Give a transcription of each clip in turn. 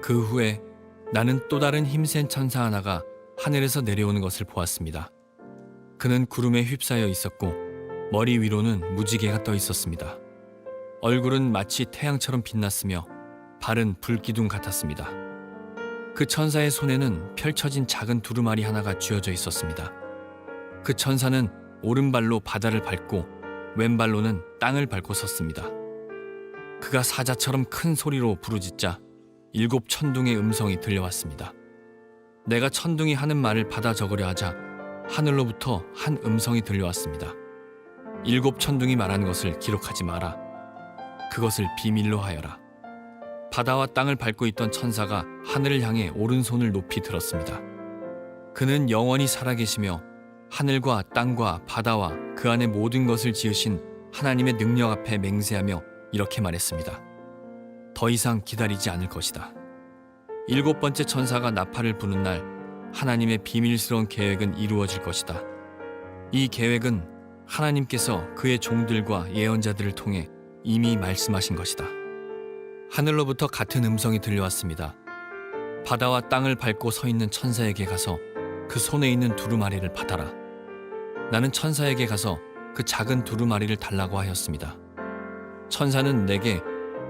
그 후에 나는 또 다른 힘센 천사 하나가 하늘에서 내려오는 것을 보았습니다. 그는 구름에 휩싸여 있었고 머리 위로는 무지개가 떠 있었습니다. 얼굴은 마치 태양처럼 빛났으며 발은 불기둥 같았습니다. 그 천사의 손에는 펼쳐진 작은 두루마리 하나가 쥐어져 있었습니다. 그 천사는 오른발로 바다를 밟고 왼발로는 땅을 밟고 섰습니다. 그가 사자처럼 큰 소리로 부르짖자 7 천둥의 음성이 들려왔습니다. 내가 천둥이 하는 말을 받아 적으려 하자 하늘로부터 한 음성이 들려왔습니다. 7 천둥이 말하는 것을 기록하지 마라. 그것을 비밀로 하여라. 바다와 땅을 밟고 있던 천사가 하늘을 향해 오른손을 높이 들었습니다. 그는 영원히 살아계시며 하늘과 땅과 바다와 그 안의 모든 것을 지으신 하나님의 능력 앞에 맹세하며 이렇게 말했습니다. 더 이상 기다리지 않을 것이다. 7번째 천사가 나팔을 부는 날 하나님의 비밀스러운 계획은 이루어질 것이다. 이 계획은 하나님께서 그의 종들과 예언자들을 통해 이미 말씀하신 것이다. 하늘로부터 같은 음성이 들려왔습니다. 바다와 땅을 밟고 서 있는 천사에게 가서 그 손에 있는 두루마리를 받아라. 나는 천사에게 가서 그 작은 두루마리를 달라고 하였습니다. 천사는 내게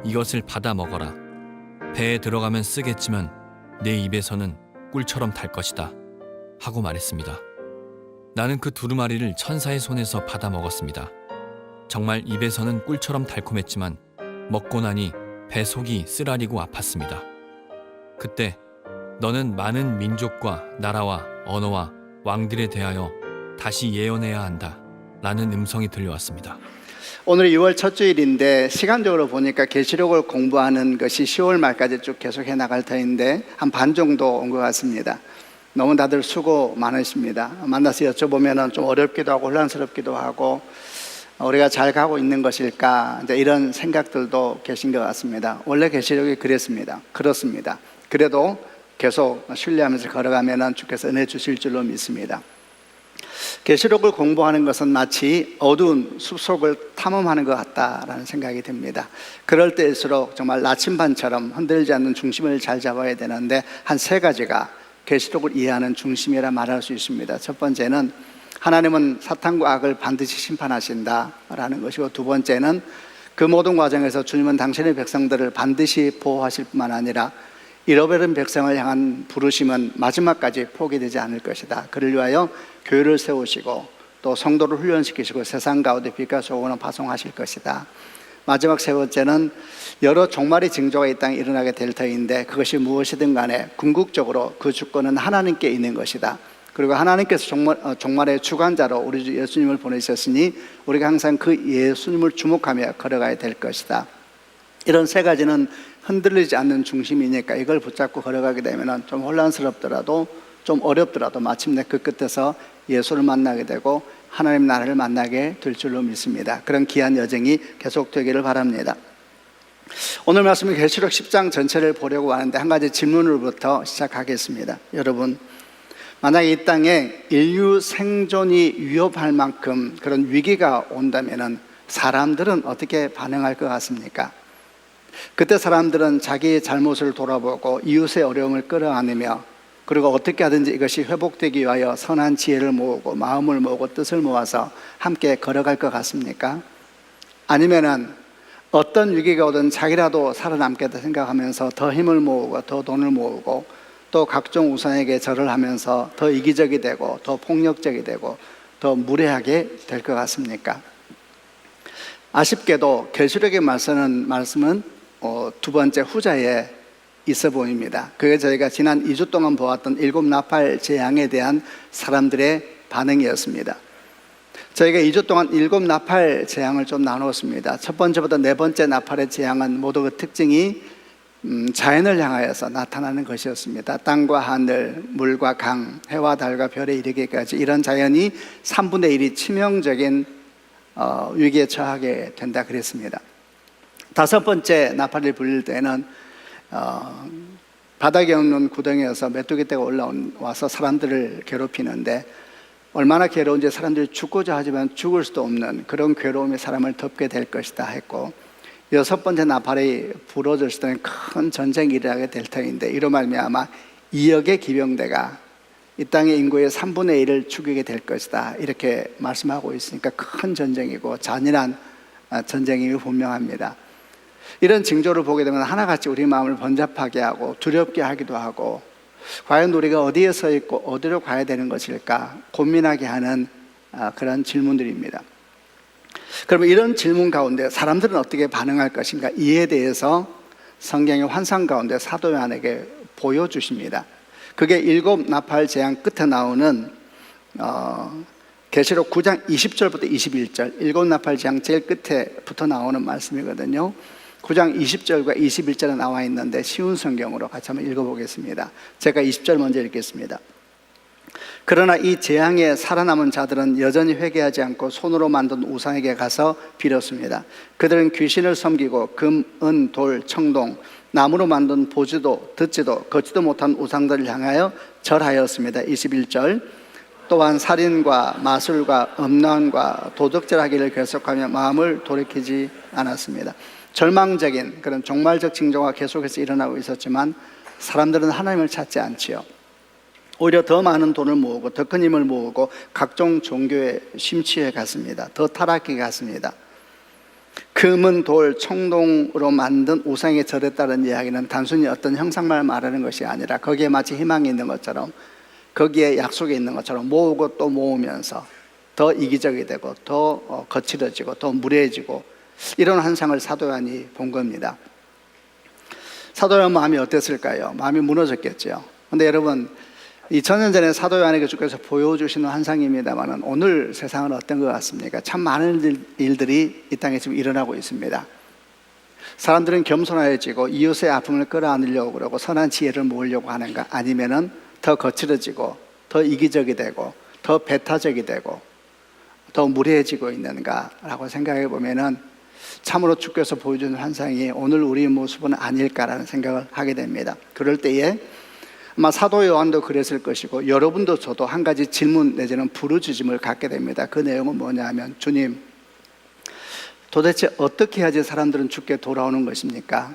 이것을 받아 먹어라. 배에 들어가면 쓰겠지만 내 입에서는 꿀처럼 달 것이다. 하고 말했습니다. 나는 그 두루마리를 천사의 손에서 받아 먹었습니다. 정말 입에서는 꿀처럼 달콤했지만 먹고 나니 배 속이 쓰라리고 아팠습니다. 그때 너는 많은 민족과 나라와 언어와 왕들에 대하여 다시 예언해야 한다. 라는 음성이 들려왔습니다. 오늘이 6월 첫 주일인데 시간적으로 보니까 계시록을 공부하는 것이 10월 말까지 쭉 계속해 나갈 터인데 한 반 정도 온 것 같습니다. 너무 다들 수고 많으십니다. 만나서 여쭤보면 좀 어렵기도 하고 혼란스럽기도 하고 우리가 잘 가고 있는 것일까 이제 이런 생각들도 계신 것 같습니다. 원래 계시록이 그렇습니다. 그래도 계속 신뢰하면서 걸어가면 주께서 은혜 주실 줄로 믿습니다. 계시록을 공부하는 것은 마치 어두운 숲속을 탐험하는 것 같다라는 생각이 듭니다. 그럴 때일수록 정말 나침반처럼 흔들리지 않는 중심을 잘 잡아야 되는데 한 3가지가 계시록을 이해하는 중심이라 말할 수 있습니다. 첫 번째는 하나님은 사탄과 악을 반드시 심판하신다라는 것이고, 두 번째는 그 모든 과정에서 주님은 당신의 백성들을 반드시 보호하실 뿐만 아니라 잃어버린 백성을 향한 부르심은 마지막까지 포기되지 않을 것이다. 그를 위하여 교회를 세우시고 또 성도를 훈련시키시고 세상 가운데 빛과 소금을 파송하실 것이다. 마지막 3번째는 여러 종말의 징조가 이 땅에 일어나게 될 터인데 그것이 무엇이든 간에 궁극적으로 그 주권은 하나님께 있는 것이다. 그리고 하나님께서 종말의 주관자로 우리 주 예수님을 보내셨으니 우리가 항상 그 예수님을 주목하며 걸어가야 될 것이다. 이런 3가지는 흔들리지 않는 중심이니까 이걸 붙잡고 걸어가게 되면 좀 혼란스럽더라도 좀 어렵더라도 마침내 그 끝에서 예수를 만나게 되고 하나님 나라를 만나게 될 줄로 믿습니다. 그런 귀한 여정이 계속되기를 바랍니다. 오늘 말씀은 계시록 10장 전체를 보려고 하는데 한 가지 질문으로부터 시작하겠습니다. 여러분, 만약에 이 땅에 인류 생존이 위협할 만큼 그런 위기가 온다면 사람들은 어떻게 반응할 것 같습니까? 그때 사람들은 자기의 잘못을 돌아보고 이웃의 어려움을 끌어안으며 그리고 어떻게 하든지 이것이 회복되기 위하여 선한 지혜를 모으고 마음을 모으고 뜻을 모아서 함께 걸어갈 것 같습니까? 아니면은 어떤 위기가 오든 자기라도 살아남겠다 생각하면서 더 힘을 모으고 더 돈을 모으고 또 각종 우상에게 절을 하면서 더 이기적이 되고 더 폭력적이 되고 더 무례하게 될 것 같습니까? 아쉽게도 계시록의 말씀은 두 번째 후자에 있어 보입니다. 그게 저희가 지난 2주 동안 보았던 7 나팔 재앙에 대한 사람들의 반응이었습니다. 저희가 2주 동안 7 나팔 재앙을 좀 나누었습니다. 첫 번째부터 4번째 나팔의 재앙은 모두 그 특징이 자연을 향하여서 나타나는 것이었습니다. 땅과 하늘, 물과 강, 해와 달과 별에 이르기까지 이런 자연이 3분의 1이 치명적인 위기에 처하게 된다 그랬습니다. 5번째 나팔을 불릴 때는 바닥에 없는 구덩이에서 메뚜기 떼가 올라와서 사람들을 괴롭히는데 얼마나 괴로운지 사람들이 죽고자 하지만 죽을 수도 없는 그런 괴로움이 사람을 덮게 될 것이다 했고, 여섯 번째 나팔이 부러졌을 때는 큰 전쟁이 일어나게 될 터인데 이로 말미암아 2억의 기병대가 이 땅의 인구의 3분의 1을 죽이게 될 것이다, 이렇게 말씀하고 있으니까 큰 전쟁이고 잔인한 전쟁임이 분명합니다. 이런 징조를 보게 되면 하나같이 우리 마음을 번잡하게 하고 두렵게 하기도 하고, 과연 우리가 어디에 서 있고 어디로 가야 되는 것일까 고민하게 하는 그런 질문들입니다. 그러면 이런 질문 가운데 사람들은 어떻게 반응할 것인가, 이에 대해서 성경의 환상 가운데 사도 요한에게 보여주십니다. 그게 일곱 나팔 재앙 끝에 나오는 계시록 9장 20절부터 21절, 일곱 나팔 재앙 제일 끝에부터 나오는 말씀이거든요. 9장 20절과 21절에 나와 있는데 쉬운 성경으로 같이 한번 읽어보겠습니다. 제가 20절 먼저 읽겠습니다. 그러나 이 재앙에 살아남은 자들은 여전히 회개하지 않고 손으로 만든 우상에게 가서 빌었습니다. 그들은 귀신을 섬기고 금, 은, 돌, 청동, 나무로 만든 보지도 듣지도 걷지도 못한 우상들을 향하여 절하였습니다. 21절, 또한 살인과 마술과 음란과 도적질하기를 계속하며 마음을 돌이키지 않았습니다. 절망적인 그런 종말적 징조가 계속해서 일어나고 있었지만 사람들은 하나님을 찾지 않지요. 오히려 더 많은 돈을 모으고 더 큰 힘을 모으고 각종 종교에 심취해 갔습니다. 더 타락해 갔습니다. 금은 돌, 청동으로 만든 우상에 절했다는 이야기는 단순히 어떤 형상만 말하는 것이 아니라 거기에 마치 희망이 있는 것처럼, 거기에 약속이 있는 것처럼 모으고 또 모으면서 더 이기적이 되고 더 거칠어지고 더 무례해지고, 이런 환상을 사도 요한이 본 겁니다. 사도 요한 마음이 어땠을까요? 마음이 무너졌겠죠. 그런데 여러분, 2000년 전에 사도 요한에게 주께서 보여주시는 환상입니다만 오늘 세상은 어떤 것 같습니까? 참 많은 일들이 이 땅에 지금 일어나고 있습니다. 사람들은 겸손해지고 이웃의 아픔을 끌어안으려고 그러고 선한 지혜를 모으려고 하는가, 아니면은 더 거칠어지고 더 이기적이 되고 더 배타적이 되고 더 무례해지고 있는가라고 생각해 보면은 참으로 주께서 보여주는 환상이 오늘 우리의 모습은 아닐까라는 생각을 하게 됩니다. 그럴 때에 아마 사도 요한도 그랬을 것이고 여러분도 저도 한 가지 질문 내지는 부르짖음을 갖게 됩니다. 그 내용은 뭐냐 하면, 주님, 도대체 어떻게 해야지 사람들은 주께 돌아오는 것입니까?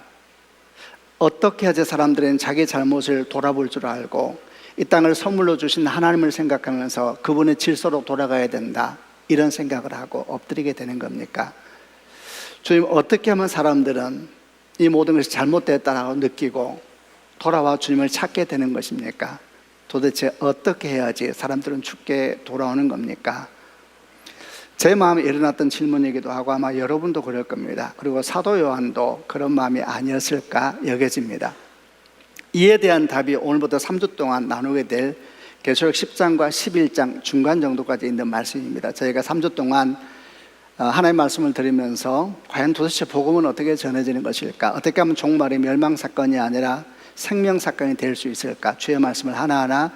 어떻게 해야지 사람들은 자기 잘못을 돌아볼 줄 알고 이 땅을 선물로 주신 하나님을 생각하면서 그분의 질서로 돌아가야 된다, 이런 생각을 하고 엎드리게 되는 겁니까? 주님, 어떻게 하면 사람들은 이 모든 것이 잘못됐다고 느끼고 돌아와 주님을 찾게 되는 것입니까? 도대체 어떻게 해야지 사람들은 주께 돌아오는 겁니까? 제 마음에 일어났던 질문이기도 하고 아마 여러분도 그럴 겁니다. 그리고 사도 요한도 그런 마음이 아니었을까 여겨집니다. 이에 대한 답이 오늘부터 3주 동안 나누게 될 계시록 10장과 11장 중간 정도까지 있는 말씀입니다. 저희가 3주 동안 하나님의 말씀을 들으면서 과연 도대체 복음은 어떻게 전해지는 것일까? 어떻게 하면 종말이 멸망사건이 아니라 생명사건이 될 수 있을까? 주의 말씀을 하나하나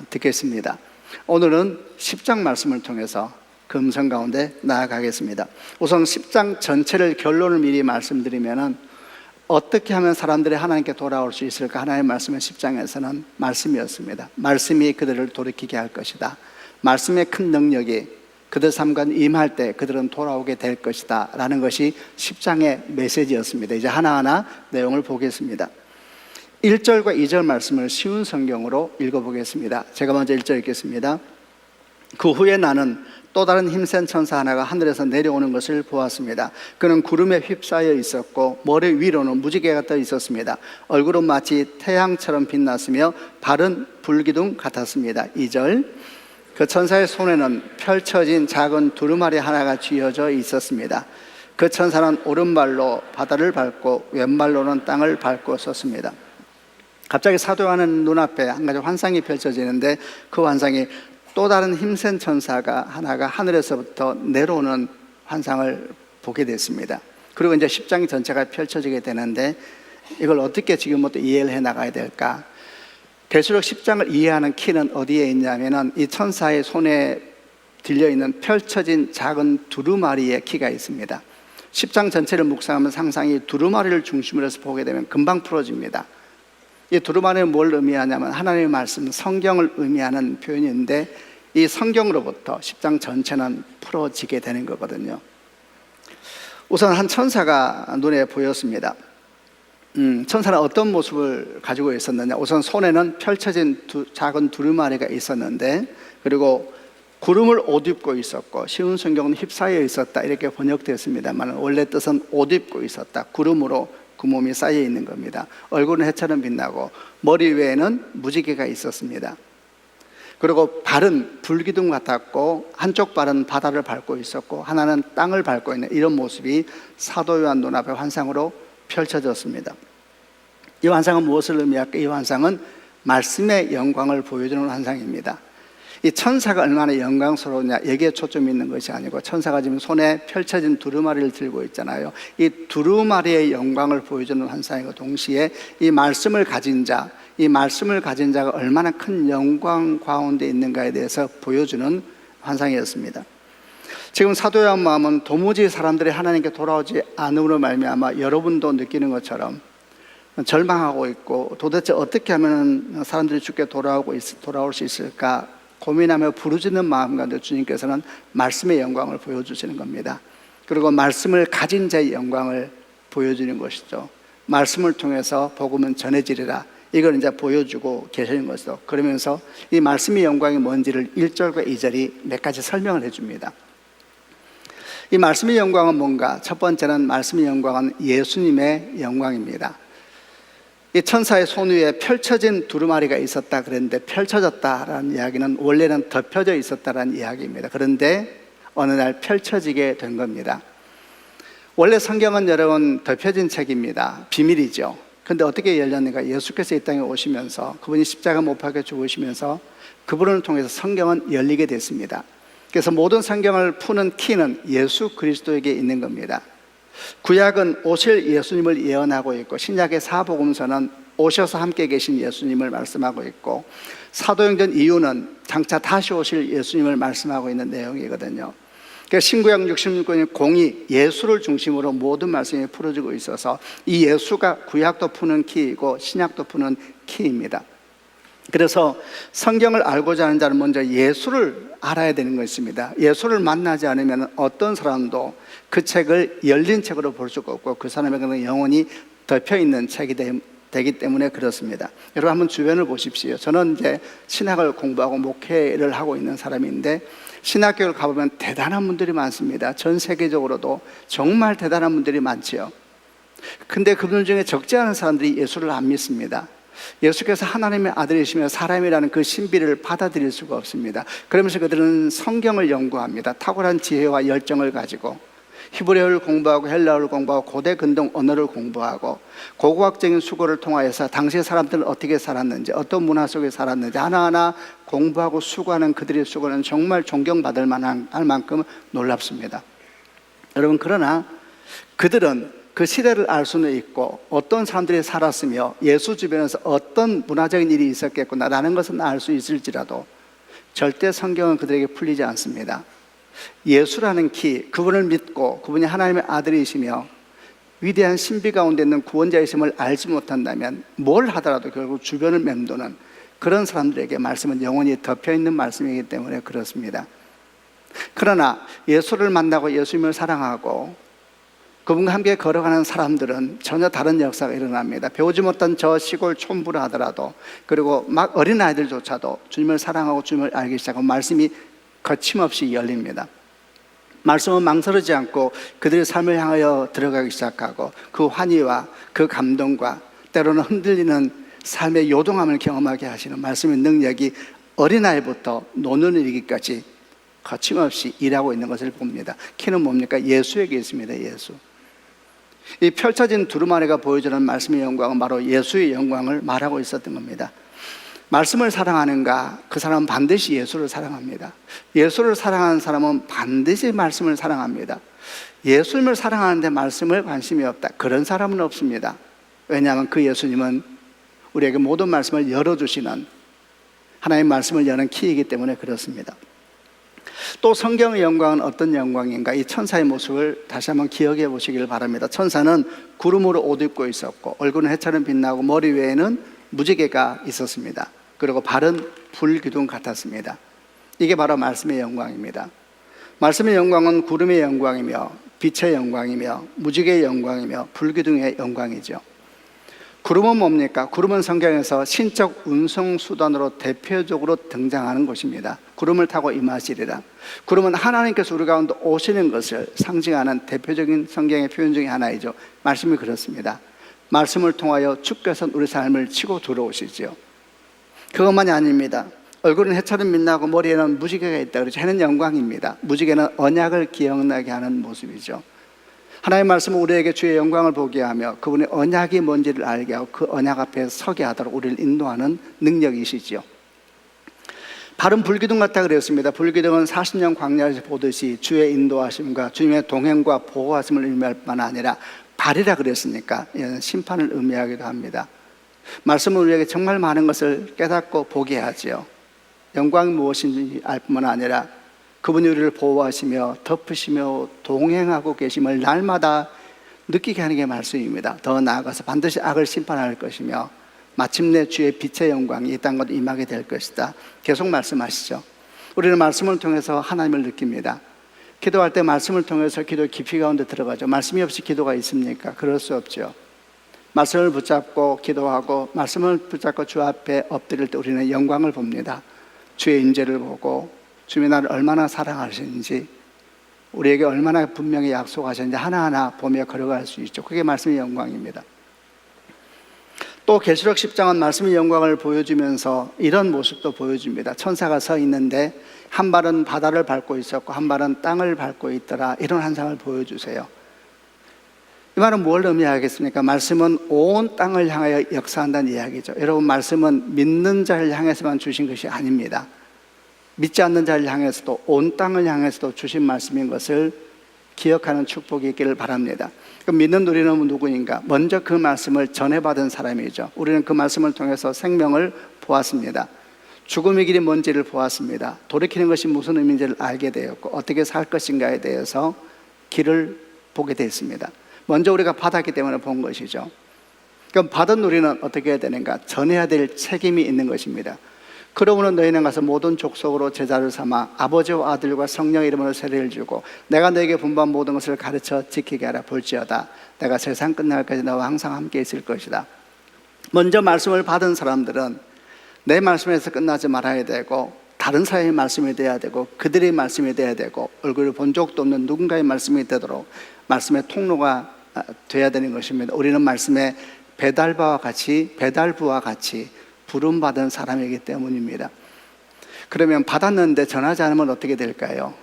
듣겠습니다. 오늘은 10장 말씀을 통해서 그 음성 가운데 나아가겠습니다. 우선 10장 전체를 결론을 미리 말씀드리면은 어떻게 하면 사람들이 하나님께 돌아올 수 있을까? 하나님의 말씀은 10장에서는 말씀이었습니다. 말씀이 그들을 돌이키게 할 것이다. 말씀의 큰 능력이 그들 삶과 임할 때 그들은 돌아오게 될 것이다 라는 것이 10장의 메시지였습니다. 이제 하나하나 내용을 보겠습니다. 1절과 2절 말씀을 쉬운 성경으로 읽어보겠습니다. 제가 먼저 1절 읽겠습니다. 그 후에 나는 또 다른 힘센 천사 하나가 하늘에서 내려오는 것을 보았습니다. 그는 구름에 휩싸여 있었고 머리 위로는 무지개가 떠 있었습니다. 얼굴은 마치 태양처럼 빛났으며 발은 불기둥 같았습니다. 2절, 그 천사의 손에는 펼쳐진 작은 두루마리 하나가 쥐어져 있었습니다. 그 천사는 오른발로 바다를 밟고 왼발로는 땅을 밟고 섰습니다. 갑자기 사도 요한은 눈앞에 한 가지 환상이 펼쳐지는데, 그 환상이 또 다른 힘센 천사가 하나가 하늘에서부터 내려오는 환상을 보게 됐습니다. 그리고 이제 10장 전체가 펼쳐지게 되는데, 이걸 어떻게 지금부터 이해를 해 나가야 될까? 계시록 10장을 이해하는 키는 어디에 있냐면은 이 천사의 손에 들려있는 펼쳐진 작은 두루마리의 키가 있습니다. 10장 전체를 묵상하면 항상 이 두루마리를 중심으로 해서 보게 되면 금방 풀어집니다. 이 두루마리는 뭘 의미하냐면 하나님의 말씀, 성경을 의미하는 표현인데, 이 성경으로부터 10장 전체는 풀어지게 되는 거거든요. 우선 한 천사가 눈에 보였습니다. 천사는 어떤 모습을 가지고 있었느냐? 우선 손에는 펼쳐진 작은 두루마리가 있었는데, 그리고 구름을 옷 입고 있었고, 쉬운 성경은 휩싸여 있었다 이렇게 번역되었습니다만 원래 뜻은 옷 입고 있었다. 구름으로 그 몸이 쌓여 있는 겁니다. 얼굴은 해처럼 빛나고 머리 위에는 무지개가 있었습니다. 그리고 발은 불기둥 같았고, 한쪽 발은 바다를 밟고 있었고 하나는 땅을 밟고 있는 이런 모습이 사도 요한 눈앞에 환상으로 펼쳐졌습니다. 이 환상은 무엇을 의미할까? 이 환상은 말씀의 영광을 보여주는 환상입니다. 이 천사가 얼마나 영광스러우냐 여기에 초점이 있는 것이 아니고, 천사가 지금 손에 펼쳐진 두루마리를 들고 있잖아요. 이 두루마리의 영광을 보여주는 환상이고, 동시에 이 말씀을 가진 자, 이 말씀을 가진 자가 얼마나 큰 영광 가운데 있는가에 대해서 보여주는 환상이었습니다. 지금 사도 요한 마음은 도무지 사람들이 하나님께 돌아오지 않음으로 말미암아 여러분도 느끼는 것처럼 절망하고 있고, 도대체 어떻게 하면 사람들이 주께 돌아올 수 있을까 고민하며 부르짖는 마음 가운데 주님께서는 말씀의 영광을 보여주시는 겁니다. 그리고 말씀을 가진 자의 영광을 보여주는 것이죠. 말씀을 통해서 복음은 전해지리라, 이걸 이제 보여주고 계시는 것이죠. 그러면서 이 말씀의 영광이 뭔지를 1절과 2절이 몇 가지 설명을 해줍니다. 이 말씀의 영광은 뭔가? 첫 번째는 말씀의 영광은 예수님의 영광입니다. 이 천사의 손 위에 펼쳐진 두루마리가 있었다 그랬는데, 펼쳐졌다라는 이야기는 원래는 덮여져 있었다라는 이야기입니다. 그런데 어느 날 펼쳐지게 된 겁니다. 원래 성경은 여러분 덮여진 책입니다. 비밀이죠. 그런데 어떻게 열렸는가? 예수께서 이 땅에 오시면서, 그분이 십자가 못 박혀 죽으시면서 그분을 통해서 성경은 열리게 됐습니다. 그래서 모든 성경을 푸는 키는 예수 그리스도에게 있는 겁니다. 구약은 오실 예수님을 예언하고 있고, 신약의 사복음서는 오셔서 함께 계신 예수님을 말씀하고 있고, 사도행전 이후는 장차 다시 오실 예수님을 말씀하고 있는 내용이거든요. 그러니까 신구약 66권의 공이 예수를 중심으로 모든 말씀이 풀어지고 있어서 이 예수가 구약도 푸는 키이고 신약도 푸는 키입니다. 그래서 성경을 알고자 하는 자는 먼저 예수를 알아야 되는 것입니다. 예수를 만나지 않으면 어떤 사람도 그 책을 열린 책으로 볼 수가 없고, 그 사람에게는 영원히 덮여있는 책이 되기 때문에 그렇습니다. 여러분 한번 주변을 보십시오. 저는 이제 신학을 공부하고 목회를 하고 있는 사람인데, 신학교를 가보면 대단한 분들이 많습니다. 전 세계적으로도 정말 대단한 분들이 많지요. 근데 그분들 중에 적지 않은 사람들이 예수를 안 믿습니다. 예수께서 하나님의 아들이시며 사람이라는 그 신비를 받아들일 수가 없습니다. 그러면서 그들은 성경을 연구합니다. 탁월한 지혜와 열정을 가지고 히브리어를 공부하고 헬라어를 공부하고 고대 근동 언어를 공부하고 고고학적인 수고를 통하여서 당시 사람들은 어떻게 살았는지, 어떤 문화 속에 살았는지 하나하나 공부하고 수고하는 그들의 수고는 정말 존경받을 만한 할 만큼 놀랍습니다. 여러분, 그러나 그들은 그 시대를 알 수는 있고, 어떤 사람들이 살았으며 예수 주변에서 어떤 문화적인 일이 있었겠구나라는 것은 알 수 있을지라도 절대 성경은 그들에게 풀리지 않습니다. 예수라는 키, 그분을 믿고 그분이 하나님의 아들이시며 위대한 신비 가운데 있는 구원자이심을 알지 못한다면 뭘 하더라도 결국 주변을 맴도는 그런 사람들에게 말씀은 영원히 덮여있는 말씀이기 때문에 그렇습니다. 그러나 예수를 만나고 예수님을 사랑하고 그분과 함께 걸어가는 사람들은 전혀 다른 역사가 일어납니다. 배우지 못한 저 시골 촌부라 하더라도, 그리고 막 어린아이들조차도 주님을 사랑하고 주님을 알기 시작하고 말씀이 거침없이 열립니다. 말씀은 망설이지 않고 그들의 삶을 향하여 들어가기 시작하고, 그 환희와 그 감동과 때로는 흔들리는 삶의 요동함을 경험하게 하시는 말씀의 능력이 어린아이부터 노년을 이르기까지 거침없이 일하고 있는 것을 봅니다. 키는 뭡니까? 예수에게 있습니다. 예수. 이 펼쳐진 두루마리가 보여주는 말씀의 영광은 바로 예수의 영광을 말하고 있었던 겁니다. 말씀을 사랑하는가? 그 사람은 반드시 예수를 사랑합니다. 예수를 사랑하는 사람은 반드시 말씀을 사랑합니다. 예수님을 사랑하는데 말씀을 관심이 없다, 그런 사람은 없습니다. 왜냐하면 그 예수님은 우리에게 모든 말씀을 열어주시는, 하나님의 말씀을 여는 키이기 때문에 그렇습니다. 또 성경의 영광은 어떤 영광인가? 이 천사의 모습을 다시 한번 기억해 보시길 바랍니다. 천사는 구름으로 옷 입고 있었고, 얼굴은 해처럼 빛나고 머리 위에는 무지개가 있었습니다. 그리고 발은 불기둥 같았습니다. 이게 바로 말씀의 영광입니다. 말씀의 영광은 구름의 영광이며 빛의 영광이며 무지개의 영광이며 불기둥의 영광이죠. 구름은 뭡니까? 구름은 성경에서 신적 운송 수단으로 대표적으로 등장하는 것입니다. 구름을 타고 임하시리라. 구름은 하나님께서 우리 가운데 오시는 것을 상징하는 대표적인 성경의 표현 중에 하나이죠. 말씀이 그렇습니다. 말씀을 통하여 주께서 우리 삶을 치고 들어오시죠. 그것만이 아닙니다. 얼굴은 해처럼 빛나고 머리에는 무지개가 있다 그러죠. 해는 영광입니다. 무지개는 언약을 기억나게 하는 모습이죠. 하나님의 말씀은 우리에게 주의 영광을 보게 하며 그분의 언약이 뭔지를 알게 하고 그 언약 앞에 서게 하도록 우리를 인도하는 능력이시죠. 발은 불기둥 같다 그랬습니다. 불기둥은 40년 광야에서 보듯이 주의 인도하심과 주님의 동행과 보호하심을 의미할 뿐 아니라 발이라 그랬으니까 심판을 의미하기도 합니다. 말씀은 우리에게 정말 많은 것을 깨닫고 보게 하지요. 영광이 무엇인지 알 뿐만 아니라 그분이 우리를 보호하시며 덮으시며 동행하고 계심을 날마다 느끼게 하는 게 말씀입니다. 더 나아가서 반드시 악을 심판할 것이며 마침내 주의 빛의 영광이 이 땅 곳에 임하게 될 것이다. 계속 말씀하시죠. 우리는 말씀을 통해서 하나님을 느낍니다. 기도할 때 말씀을 통해서 기도 깊이 가운데 들어가죠. 말씀이 없이 기도가 있습니까? 그럴 수 없죠. 말씀을 붙잡고 기도하고 말씀을 붙잡고 주 앞에 엎드릴 때 우리는 영광을 봅니다. 주의 인재를 보고 주님이 나를 얼마나 사랑하시는지 우리에게 얼마나 분명히 약속하셨는지 하나하나 보며 걸어갈 수 있죠. 그게 말씀의 영광입니다. 또 계시록 10장은 말씀의 영광을 보여주면서 이런 모습도 보여줍니다. 천사가 서 있는데 한 발은 바다를 밟고 있었고 한 발은 땅을 밟고 있더라. 이런 환상을 보여주세요. 이 말은 뭘 의미하겠습니까? 말씀은 온 땅을 향하여 역사한다는 이야기죠. 여러분, 말씀은 믿는 자를 향해서만 주신 것이 아닙니다. 믿지 않는 자를 향해서도 온 땅을 향해서도 주신 말씀인 것을 기억하는 축복이 있기를 바랍니다. 그럼 믿는 우리는 누구인가? 먼저 그 말씀을 전해받은 사람이죠. 우리는 그 말씀을 통해서 생명을 보았습니다. 죽음의 길이 뭔지를 보았습니다. 돌이키는 것이 무슨 의미인지를 알게 되었고 어떻게 살 것인가에 대해서 길을 보게 되었습니다. 먼저 우리가 받았기 때문에 본 것이죠. 그럼 받은 우리는 어떻게 해야 되는가? 전해야 될 책임이 있는 것입니다. 그러므로 너희는 가서 모든 족속으로 제자를 삼아 아버지와 아들과 성령 이름으로 세례를 주고 내가 너에게 분부한 모든 것을 가르쳐 지키게 하라. 볼지어다 내가 세상 끝날까지 너와 항상 함께 있을 것이다. 먼저 말씀을 받은 사람들은 내 말씀에서 끝나지 말아야 되고 다른 사람의 말씀이 돼야 되고 그들의 말씀이 돼야 되고 얼굴을 본 적도 없는 누군가의 말씀이 되도록 말씀의 통로가 돼야 되는 것입니다. 우리는 말씀의 배달부와 같이 부름받은 사람이기 때문입니다. 그러면 받았는데 전하지 않으면 어떻게 될까요?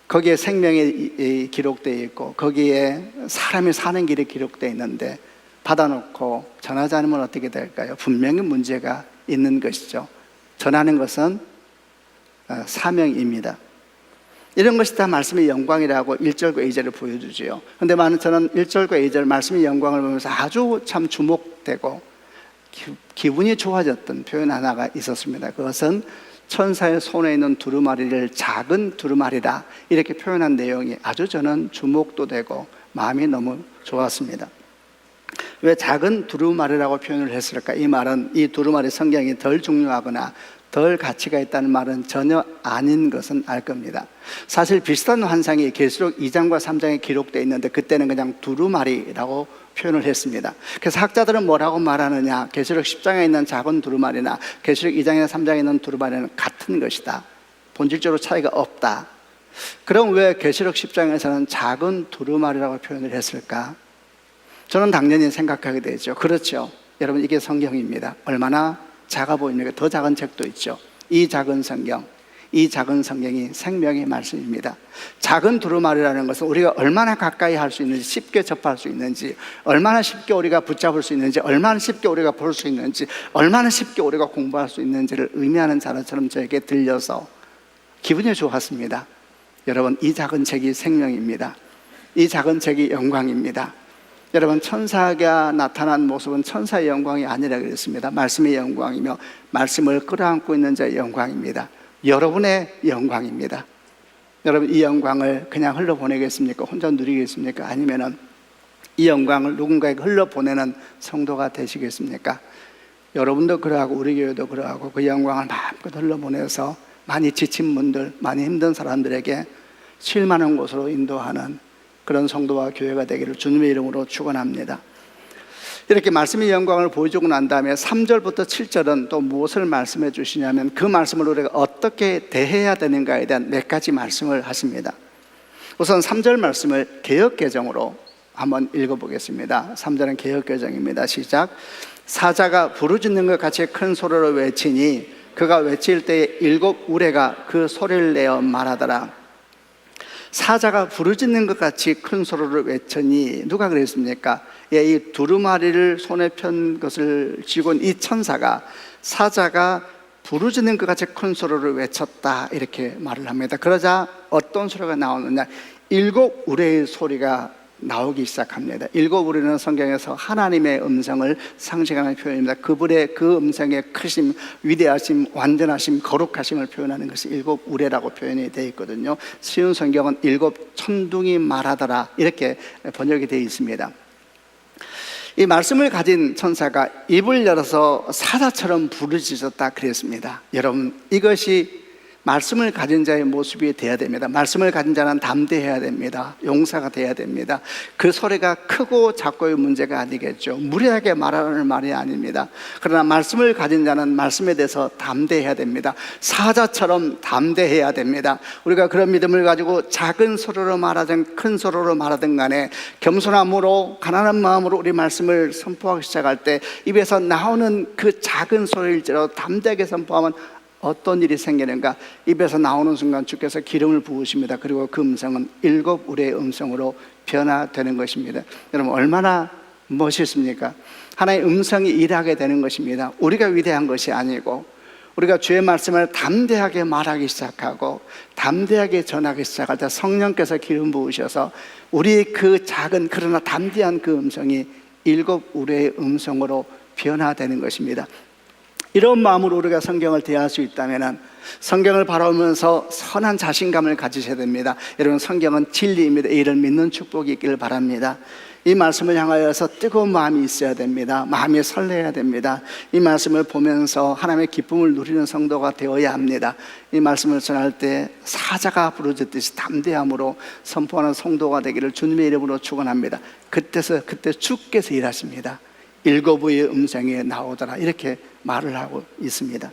거기에 생명이 기록되어 있고 거기에 사람이 사는 길이 기록되어 있는데 받아놓고 전하지 않으면 어떻게 될까요? 분명히 문제가 있는 것이죠. 전하는 것은 사명입니다. 이런 것이 다 말씀의 영광이라고 1절과 2절을 보여주지요. 그런데 저는 1절과 2절 말씀의 영광을 보면서 아주 참 주목되고 기분이 좋아졌던 표현 하나가 있었습니다. 그것은 천사의 손에 있는 두루마리를 작은 두루마리라 이렇게 표현한 내용이 아주 저는 주목도 되고 마음이 너무 좋았습니다. 왜 작은 두루마리라고 표현을 했을까? 이 말은 이 두루마리 성경이 덜 중요하거나 덜 가치가 있다는 말은 전혀 아닌 것은 알 겁니다. 사실 비슷한 환상이 계시록 2장과 3장에 기록되어 있는데 그때는 그냥 두루마리라고 표현을 했습니다. 그래서 학자들은 뭐라고 말하느냐? 계시록 10장에 있는 작은 두루마리나 계시록 2장이나 3장에 있는 두루마리는 같은 것이다. 본질적으로 차이가 없다. 그럼 왜 계시록 10장에서는 작은 두루마리라고 표현을 했을까? 저는 당연히 생각하게 되죠. 그렇죠. 여러분, 이게 성경입니다. 얼마나 작아 보입니까? 더 작은 책도 있죠. 이 작은 성경이 생명의 말씀입니다. 작은 두루마리라는 것은 우리가 얼마나 가까이 할 수 있는지, 쉽게 접할 수 있는지, 얼마나 쉽게 우리가 붙잡을 수 있는지, 얼마나 쉽게 우리가 볼 수 있는지, 얼마나 쉽게 우리가 공부할 수 있는지를 의미하는 단어처럼 저에게 들려서 기분이 좋았습니다. 여러분, 이 작은 책이 생명입니다. 이 작은 책이 영광입니다. 여러분, 천사가 나타난 모습은 천사의 영광이 아니라 그랬습니다. 말씀의 영광이며 말씀을 끌어안고 있는 자의 영광입니다. 여러분의 영광입니다. 여러분, 이 영광을 그냥 흘러보내겠습니까? 혼자 누리겠습니까? 아니면은 이 영광을 누군가에게 흘러보내는 성도가 되시겠습니까? 여러분도 그러하고 우리 교회도 그러하고 그 영광을 마음껏 흘러보내서 많이 지친 분들, 많이 힘든 사람들에게 쉴만한 곳으로 인도하는 그런 성도와 교회가 되기를 주님의 이름으로 축원합니다. 이렇게 말씀의 영광을 보여주고 난 다음에 3절부터 7절은 또 무엇을 말씀해 주시냐면 그 말씀을 우리가 어떻게 대해야 되는가에 대한 몇 가지 말씀을 하십니다. 우선 3절 말씀을 개역개정으로 한번 읽어보겠습니다. 3절은 개역개정입니다. 시작. 사자가 부르짖는 것 같이 큰 소리로 외치니 그가 외칠 때에 7 우레가 그 소리를 내어 말하더라. 사자가 부르짖는 것 같이 큰 소리를 외쳤니 누가 그랬습니까? 이 두루마리를 손에 편 것을 쥐고 이 천사가 사자가 부르짖는 것 같이 큰 소리를 외쳤다 이렇게 말을 합니다. 그러자 어떤 소리가 나오느냐, 7 우레의 소리가 나오기 시작합니다. 7 우레는 성경에서 하나님의 음성을 상징하는 표현입니다. 그분의 그 음성의 크심, 위대하심, 완전하심, 거룩하심을 표현하는 것이 7 우레라고 표현이 되어 있거든요. 쉬운 성경은 7 천둥이 말하더라 이렇게 번역이 되어 있습니다. 이 말씀을 가진 천사가 입을 열어서 사자처럼 부르짖었다 그랬습니다. 여러분, 이것이 말씀을 가진 자의 모습이 되어야 됩니다. 말씀을 가진 자는 담대해야 됩니다. 용사가 되어야 됩니다. 그 소리가 크고 작고의 문제가 아니겠죠. 무리하게 말하는 말이 아닙니다. 그러나 말씀을 가진 자는 말씀에 대해서 담대해야 됩니다. 사자처럼 담대해야 됩니다. 우리가 그런 믿음을 가지고 작은 소리로 말하든 큰 소리로 말하든 간에 겸손함으로 가난한 마음으로 우리 말씀을 선포하기 시작할 때 입에서 나오는 그 작은 소리일지라도 담대하게 선포하면 어떤 일이 생기는가? 입에서 나오는 순간 주께서 기름을 부으십니다. 그리고 그 음성은 7 우레의 음성으로 변화되는 것입니다. 여러분, 얼마나 멋있습니까? 하나의 음성이 일하게 되는 것입니다. 우리가 위대한 것이 아니고 우리가 주의 말씀을 담대하게 말하기 시작하고 담대하게 전하기 시작할 때 성령께서 기름 부으셔서 우리의 그 작은 그러나 담대한 그 음성이 7 우레의 음성으로 변화되는 것입니다. 이런 마음으로 우리가 성경을 대할 수 있다면 성경을 바라보면서 선한 자신감을 가지셔야 됩니다. 여러분, 성경은 진리입니다. 이를 믿는 축복이 있기를 바랍니다. 이 말씀을 향하여서 뜨거운 마음이 있어야 됩니다. 마음이 설레야 됩니다. 이 말씀을 보면서 하나님의 기쁨을 누리는 성도가 되어야 합니다. 이 말씀을 전할 때 사자가 부르짖듯이 담대함으로 선포하는 성도가 되기를 주님의 이름으로 축원합니다. 그때 주께서 일하십니다. 7 우의 음성이 나오더라 이렇게 말을 하고 있습니다.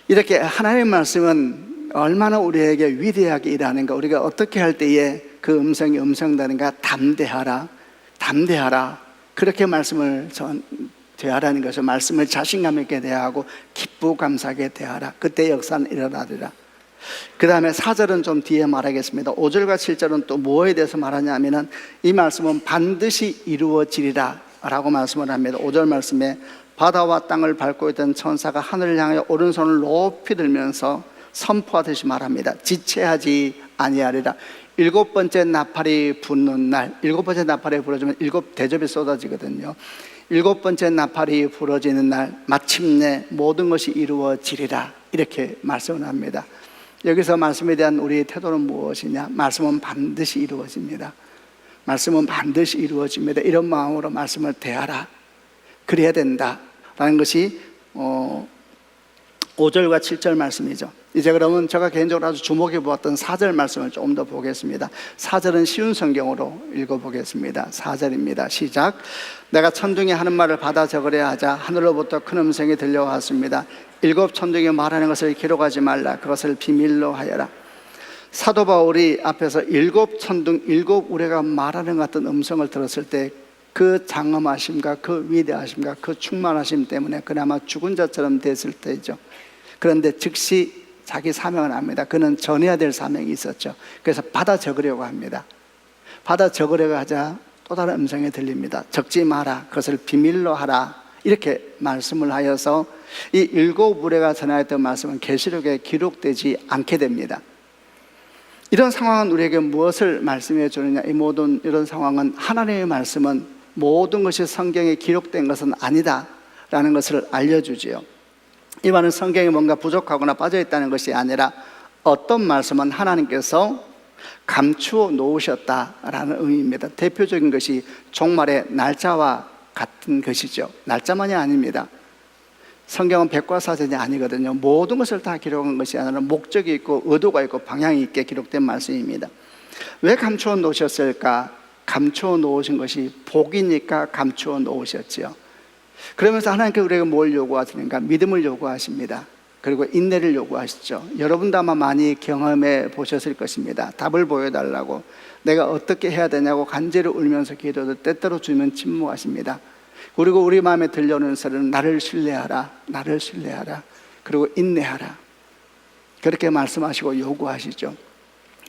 이렇게 하나님의 말씀은 얼마나 우리에게 위대하게 일하는가, 우리가 어떻게 할 때에 그 음성이 음성되는가, 담대하라 그렇게 말씀을 대하라는 것을, 말씀을 자신감 있게 대하고 기쁘고 감사하게 대하라. 그때 역사는 일어나리라. 그 다음에 4절은 좀 뒤에 말하겠습니다. 5절과 7절은 또 뭐에 대해서 말하냐면은 이 말씀은 반드시 이루어지리라 라고 말씀을 합니다. 5절 말씀에 바다와 땅을 밟고 있던 천사가 하늘을 향해 오른손을 높이 들면서 선포하듯이 말합니다. 지체하지 아니하리라. 7번째 나팔이 붙는 날, 7번째 나팔이 부러지면 7 대접이 쏟아지거든요. 7번째 나팔이 부러지는 날 마침내 모든 것이 이루어지리라 이렇게 말씀을 합니다. 여기서 말씀에 대한 우리의 태도는 무엇이냐? 말씀은 반드시 이루어집니다. 말씀은 반드시 이루어집니다. 이런 마음으로 말씀을 대하라. 그래야 된다라는 것이 5절과 7절 말씀이죠. 이제 그러면 제가 개인적으로 아주 주목해 보았던 4절 말씀을 조금 더 보겠습니다. 4절은 쉬운 성경으로 읽어보겠습니다. 4절입니다. 시작. 내가 천둥이 하는 말을 받아 적으려 하자 하늘로부터 큰 음성이 들려왔습니다. 7 천둥이 말하는 것을 기록하지 말라. 그것을 비밀로 하여라. 사도 바울이 앞에서 7 천둥 7 우레가 말하는 것 같은 음성을 들었을 때 그 장엄하심과 그 위대하심과 그 충만하심 때문에 그나마 죽은 자처럼 됐을 때죠. 그런데 즉시 자기 사명을 합니다. 그는 전해야 될 사명이 있었죠. 그래서 받아 적으려고 합니다. 받아 적으려고 하자 또 다른 음성이 들립니다. 적지 마라. 그것을 비밀로 하라. 이렇게 말씀을 하여서 이 7 우레가 전하였던 말씀은 계시록에 기록되지 않게 됩니다. 이런 상황은 우리에게 무엇을 말씀해 주느냐? 이 모든 이런 상황은 하나님의 말씀은 모든 것이 성경에 기록된 것은 아니다라는 것을 알려주지요. 이 말은 성경에 뭔가 부족하거나 빠져있다는 것이 아니라 어떤 말씀은 하나님께서 감추어 놓으셨다라는 의미입니다. 대표적인 것이 종말의 날짜와 같은 것이죠. 날짜만이 아닙니다. 성경은 백과사전이 아니거든요. 모든 것을 다 기록한 것이 아니라 목적이 있고 의도가 있고 방향이 있게 기록된 말씀입니다. 왜 감추어 놓으셨을까? 감추어 놓으신 것이 복이니까 감추어 놓으셨지요. 그러면서 하나님께 우리에게 뭘 요구하시는가? 믿음을 요구하십니다. 그리고 인내를 요구하시죠. 여러분도 아마 많이 경험해 보셨을 것입니다. 답을 보여달라고 내가 어떻게 해야 되냐고 간절히 울면서 기도도 때때로 주님은 침묵하십니다. 그리고 우리 마음에 들려오는 소리는 나를 신뢰하라, 나를 신뢰하라, 그리고 인내하라, 그렇게 말씀하시고 요구하시죠.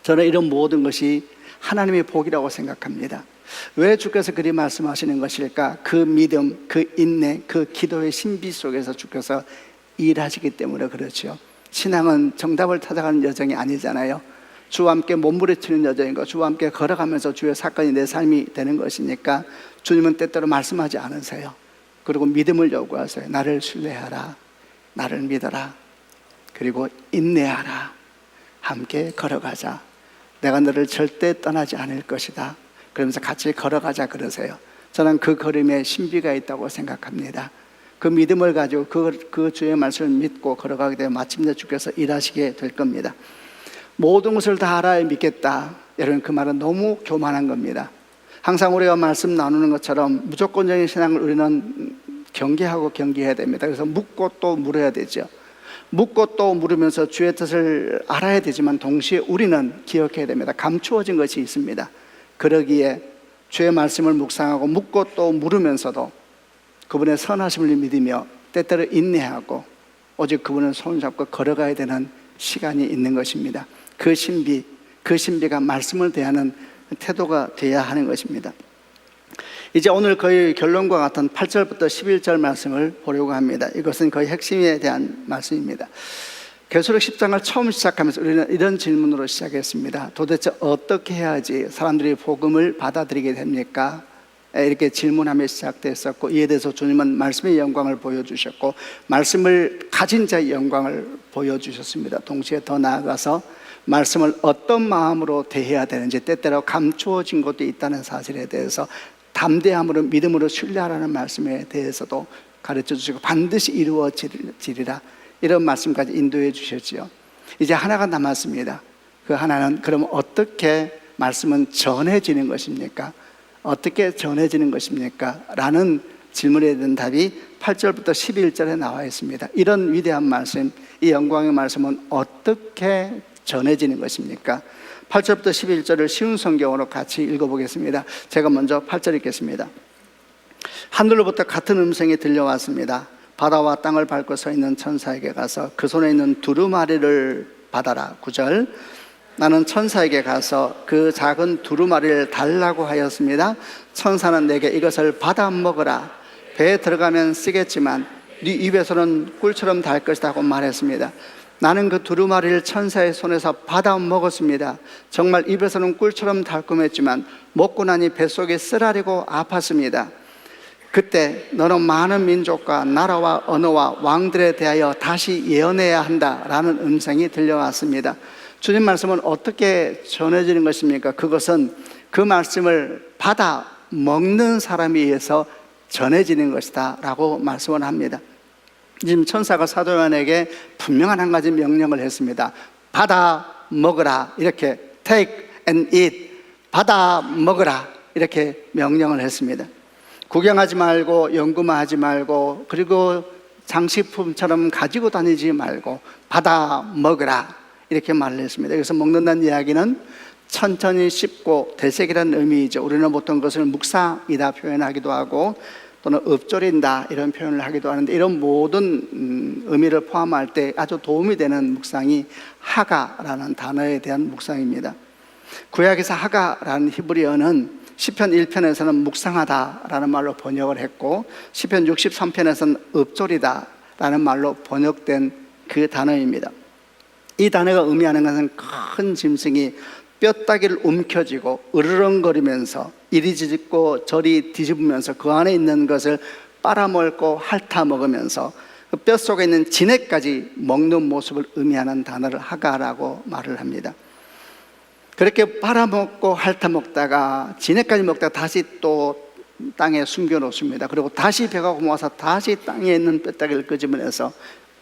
저는 이런 모든 것이 하나님의 복이라고 생각합니다. 왜 주께서 그리 말씀하시는 것일까? 그 믿음, 그 인내, 그 기도의 신비 속에서 주께서 일하시기 때문에 그렇죠. 신앙은 정답을 찾아가는 여정이 아니잖아요. 주와 함께 몸부림치는 여정이고 주와 함께 걸어가면서 주의 사건이 내 삶이 되는 것이니까 주님은 때때로 말씀하지 않으세요. 그리고 믿음을 요구하세요. 나를 신뢰하라, 나를 믿어라, 그리고 인내하라, 함께 걸어가자, 내가 너를 절대 떠나지 않을 것이다, 그러면서 같이 걸어가자 그러세요. 저는 그 걸음에 신비가 있다고 생각합니다. 그 믿음을 가지고 그 주의 말씀을 믿고 걸어가게 되면 마침내 주께서 일하시게 될 겁니다. 모든 것을 다 알아야 믿겠다, 여러분, 그 말은 너무 교만한 겁니다. 항상 우리가 말씀 나누는 것처럼 무조건적인 신앙을 우리는 경계하고 경계해야 됩니다. 그래서 묻고 또 물어야 되죠. 묻고 또 물으면서 주의 뜻을 알아야 되지만 동시에 우리는 기억해야 됩니다. 감추어진 것이 있습니다. 그러기에 주의 말씀을 묵상하고 묻고 또 물으면서도 그분의 선하심을 믿으며 때때로 인내하고 오직 그분을 손잡고 걸어가야 되는 시간이 있는 것입니다. 그 신비가 말씀을 대하는 태도가 되어야 하는 것입니다. 이제 오늘 거의 결론과 같은 8절부터 11절 말씀을 보려고 합니다. 이것은 거의 핵심에 대한 말씀입니다. 계시록 10장을 처음 시작하면서 우리는 이런 질문으로 시작했습니다. 도대체 어떻게 해야지 사람들이 복음을 받아들이게 됩니까? 이렇게 질문하며 시작됐었고, 이에 대해서 주님은 말씀의 영광을 보여주셨고 말씀을 가진 자의 영광을 보여주셨습니다. 동시에 더 나아가서 말씀을 어떤 마음으로 대해야 되는지, 때때로 감추어진 것도 있다는 사실에 대해서 담대함으로 믿음으로 신뢰하라는 말씀에 대해서도 가르쳐 주시고 반드시 이루어지리라, 이런 말씀까지 인도해 주셨지요. 이제 하나가 남았습니다. 그 하나는 그럼 어떻게 말씀은 전해지는 것입니까? 어떻게 전해지는 것입니까? 라는 질문에 대한 답이 8절부터 11절에 나와 있습니다. 이런 위대한 말씀, 이 영광의 말씀은 어떻게 전해지는 것입니까? 8절부터 11절을 쉬운 성경으로 같이 읽어보겠습니다. 제가 먼저 8절 읽겠습니다. 하늘로부터 같은 음성이 들려왔습니다. 바다와 땅을 밟고 서 있는 천사에게 가서 그 손에 있는 두루마리를 받아라. 9절. 나는 천사에게 가서 그 작은 두루마리를 달라고 하였습니다. 천사는 내게 이것을 받아 먹어라. 배에 들어가면 쓰겠지만 네 입에서는 꿀처럼 달 것이다 고 말했습니다. 나는 그 두루마리를 천사의 손에서 받아 먹었습니다. 정말 입에서는 꿀처럼 달콤했지만 먹고 나니 뱃속이 쓰라리고 아팠습니다. 그때 너는 많은 민족과 나라와 언어와 왕들에 대하여 다시 예언해야 한다라는 음성이 들려왔습니다. 주님 말씀은 어떻게 전해지는 것입니까? 그것은 그 말씀을 받아 먹는 사람에 의해서 전해지는 것이다 라고 말씀을 합니다. 지금 천사가 사도 요한에게 분명한 한 가지 명령을 했습니다. 받아 먹으라, 이렇게 take and eat, 받아 먹으라, 이렇게 명령을 했습니다. 구경하지 말고 연구만 하지 말고 그리고 장식품처럼 가지고 다니지 말고 받아 먹으라, 이렇게 말을 했습니다. 그래서 먹는다는 이야기는 천천히 씹고 되새기라는 의미이죠. 우리는 보통 그것을 묵상이다 표현하기도 하고 또는 읊조린다 이런 표현을 하기도 하는데, 이런 모든 의미를 포함할 때 아주 도움이 되는 묵상이 하가라는 단어에 대한 묵상입니다. 구약에서 하가라는 히브리어는 시편 1편에서는 묵상하다라는 말로 번역을 했고 시편 63편에서는 읊조리다라는 말로 번역된 그 단어입니다. 이 단어가 의미하는 것은 큰 짐승이 뼈다귀를 움켜쥐고 으르렁거리면서 이리 뒤집고 저리 뒤집으면서 그 안에 있는 것을 빨아먹고 핥아먹으면서 그 뼛속에 있는 진액까지 먹는 모습을 의미하는 단어를 하가라고 말을 합니다. 그렇게 빨아먹고 핥아먹다가 진액까지 먹다가 다시 또 땅에 숨겨놓습니다. 그리고 다시 배가 고파서 다시 땅에 있는 뼈다귀를 끄집어내서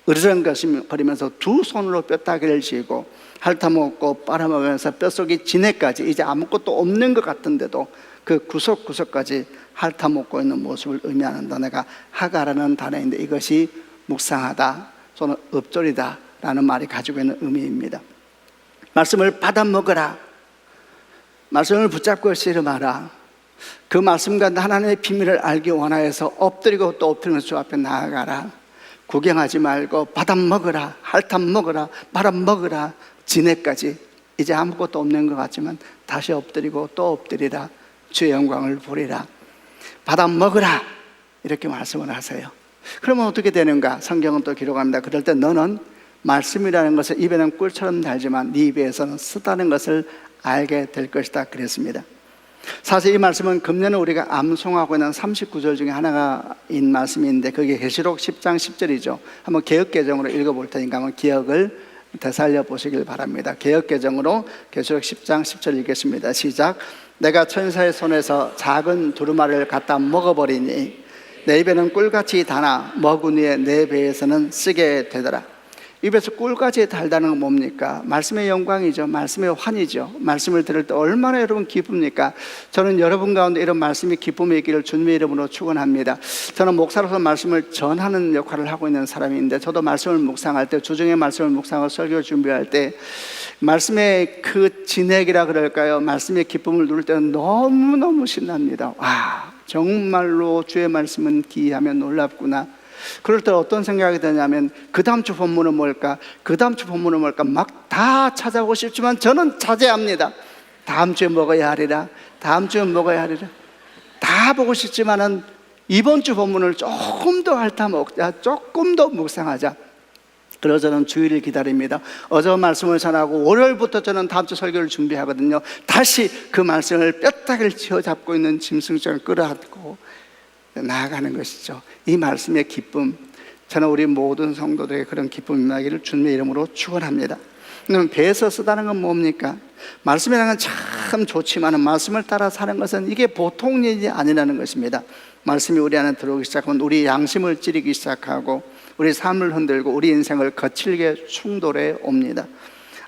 으르렁거리면서 두 손으로 뼈다귀를 쥐고 핥아먹고 빨아먹으면서 뼛속이 진해까지 이제 아무것도 없는 것 같은데도 그 구석구석까지 핥아먹고 있는 모습을 의미하는 단어가 하가라는 단어인데, 이것이 묵상하다 또는 읊조리다 라는 말이 가지고 있는 의미입니다. 말씀을 받아 먹어라, 말씀을 붙잡고 씨름하라. 그 말씀과 하나님의 비밀을 알기 원하여서 엎드리고 또 엎드리면서 주 앞에 나아가라. 구경하지 말고 받아 먹어라, 핥아 먹어라, 말아 먹어라. 진해까지 이제 아무것도 없는 것 같지만 다시 엎드리고 또 엎드리라. 주의 영광을 보리라. 받아 먹으라, 이렇게 말씀을 하세요. 그러면 어떻게 되는가? 성경은 또 기록합니다. 그럴 때 너는 말씀이라는 것을 입에는 꿀처럼 달지만 네 입에서는 쓰다는 것을 알게 될 것이다 그랬습니다. 사실 이 말씀은 금년에 우리가 암송하고 있는 39절 중에 하나인 말씀인데, 그게 계시록 10장 10절이죠. 한번 개역개정으로 읽어볼 테니까 한번 기억을 되살려 보시길 바랍니다. 개역개정으로 계시록 10장 10절 읽겠습니다. 시작. 내가 천사의 손에서 작은 두루마리를 갖다 먹어버리니 내 입에는 꿀같이 달아 먹은 후에 내 배에서는 쓰게 되더라. 입에서 꿀같이 달다는 건 뭡니까? 말씀의 영광이죠. 말씀의 환희죠. 말씀을 들을 때 얼마나 여러분 기쁩니까? 저는 여러분 가운데 이런 말씀이 기쁨의 있기를 주님의 이름으로 축원합니다. 저는 목사로서 말씀을 전하는 역할을 하고 있는 사람인데, 저도 말씀을 묵상할 때, 주중에 말씀을 묵상하고 설교를 준비할 때 말씀의 그 진액이라 그럴까요? 말씀의 기쁨을 누릴 때는 너무너무 신납니다. 와, 정말로 주의 말씀은 기이하며 놀랍구나. 그럴 때 어떤 생각이 드냐면, 그 다음 주 본문은 뭘까? 그 다음 주 본문은 뭘까? 막 다 찾아보고 싶지만 저는 자제합니다. 다음 주에 먹어야 하리라, 다음 주에 먹어야 하리라. 다 보고 싶지만은 이번 주 본문을 조금 더 핥아먹자, 조금 더 묵상하자. 그래서 저는 주일을 기다립니다. 어제 말씀을 전하고 월요일부터 저는 다음 주 설교를 준비하거든요. 다시 그 말씀을 뼈다귀를 쥐어잡고 있는 짐승처럼 끌어안고 나아가는 것이죠. 이 말씀의 기쁨, 저는 우리 모든 성도들에게 그런 기쁨이 나기를 주님의 이름으로 축원합니다. 그럼 배에서 쓰다는 건 뭡니까? 말씀이라는 건 참 좋지만 말씀을 따라 사는 것은 이게 보통 일이 아니라는 것입니다. 말씀이 우리 안에 들어오기 시작하면 우리 양심을 찌르기 시작하고 우리 삶을 흔들고 우리 인생을 거칠게 충돌해 옵니다.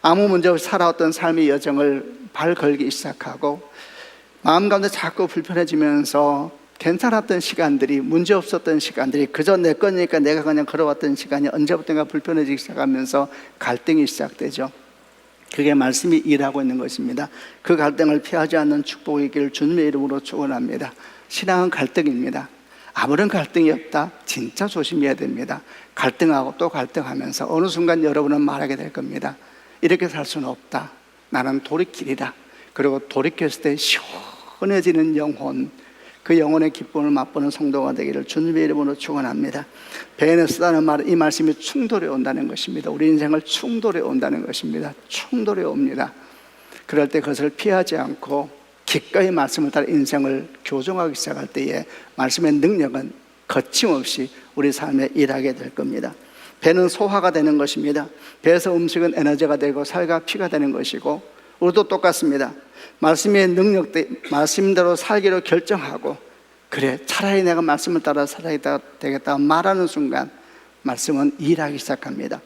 아무 문제 없이 살아왔던 삶의 여정을 발걸기 시작하고 마음 가운데 자꾸 불편해지면서 괜찮았던 시간들이, 문제 없었던 시간들이, 그저 내 거니까 내가 그냥 걸어왔던 시간이 언제부턴가 불편해지기 시작하면서 갈등이 시작되죠. 그게 말씀이 일하고 있는 것입니다. 그 갈등을 피하지 않는 축복이 있기를 주님의 이름으로 축원합니다. 신앙은 갈등입니다. 아무런 갈등이 없다, 진짜 조심해야 됩니다. 갈등하고 또 갈등하면서 어느 순간 여러분은 말하게 될 겁니다. 이렇게 살 수는 없다. 나는 돌이키리라. 그리고 돌이켰을 때 시원해지는 영혼, 그 영혼의 기쁨을 맛보는 성도가 되기를 주님의 이름으로 축원합니다. 배에는 쓰다는 말은 이 말씀이 충돌해 온다는 것입니다. 우리 인생을 충돌해 온다는 것입니다. 충돌해 옵니다. 그럴 때 그것을 피하지 않고 기꺼이 말씀을 따라 인생을 교정하기 시작할 때에 말씀의 능력은 거침없이 우리 삶에 일하게 될 겁니다. 배는 소화가 되는 것입니다. 배에서 음식은 에너지가 되고 살과 피가 되는 것이고, 우리도 똑같습니다. 말씀의 능력, 말씀대로 살기로 결정하고, 그래 차라리 내가 말씀을 따라 살아야 되겠다 말하는 순간 말씀은 일하기 시작합니다.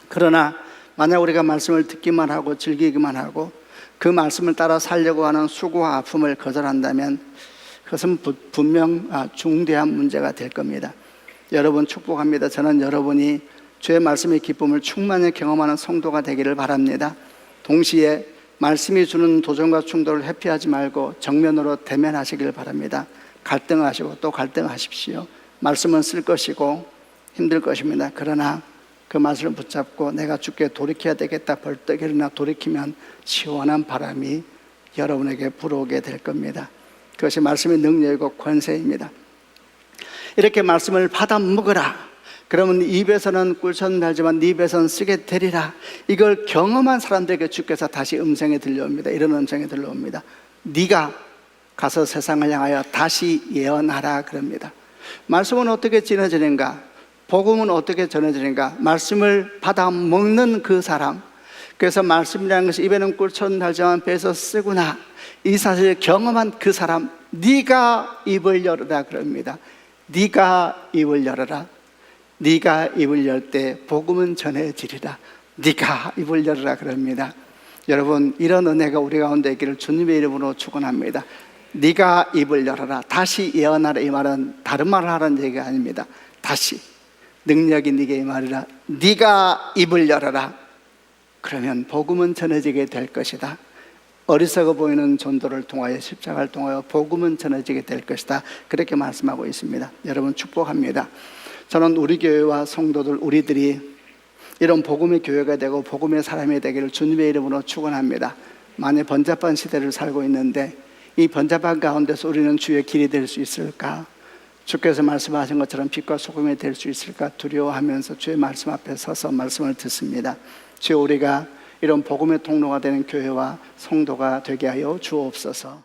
그러나 만약 우리가 말씀을 듣기만 하고 즐기기만 하고 그 말씀을 따라 살려고 하는 수고와 아픔을 거절한다면 그것은 분명 중대한 문제가 될 겁니다. 여러분 축복합니다. 저는 여러분이 주의 말씀의 기쁨을 충만히 경험하는 성도가 되기를 바랍니다. 동시에 말씀이 주는 도전과 충돌을 회피하지 말고 정면으로 대면하시길 바랍니다. 갈등하시고 또 갈등하십시오. 말씀은 쓸 것이고 힘들 것입니다. 그러나 그 말씀을 붙잡고 내가 주께 돌이켜야 되겠다 벌떡 일어나 돌이키면 시원한 바람이 여러분에게 불어오게 될 겁니다. 그것이 말씀의 능력이고 권세입니다. 이렇게 말씀을 받아 먹어라. 그러면 입에서는 꿀처럼 달지만 네 입에서는 쓰게 되리라. 이걸 경험한 사람들에게 주께서 다시 음성에 들려옵니다. 이런 음성이 들려옵니다. 네가 가서 세상을 향하여 다시 예언하라 그럽니다. 말씀은 어떻게 전해지는가? 복음은 어떻게 전해지는가? 말씀을 받아 먹는 그 사람, 그래서 말씀이라는 것이 입에는 꿀처럼 달지만 배에서 쓰구나, 이 사실을 경험한 그 사람, 네가 입을 열어라 그럽니다. 네가 입을 열어라. 네가 입을 열 때 복음은 전해지리라. 네가 입을 열어라 그럽니다. 여러분, 이런 은혜가 우리 가운데 있기를 주님의 이름으로 축원합니다. 네가 입을 열어라. 다시 예언하라. 이 말은 다른 말을 하라는 얘기가 아닙니다. 다시 능력이 네게 임하리라. 네가 입을 열어라. 그러면 복음은 전해지게 될 것이다. 어리석어 보이는 전도를 통하여, 십자가를 통하여 복음은 전해지게 될 것이다. 그렇게 말씀하고 있습니다. 여러분, 축복합니다. 저는 우리 교회와 성도들, 우리들이 이런 복음의 교회가 되고 복음의 사람이 되기를 주님의 이름으로 축원합니다. 많이 번잡한 시대를 살고 있는데 이 번잡한 가운데서 우리는 주의 길이 될 수 있을까? 주께서 말씀하신 것처럼 빛과 소금이 될 수 있을까 두려워하면서 주의 말씀 앞에 서서 말씀을 듣습니다. 주여, 우리가 이런 복음의 통로가 되는 교회와 성도가 되게 하여 주옵소서.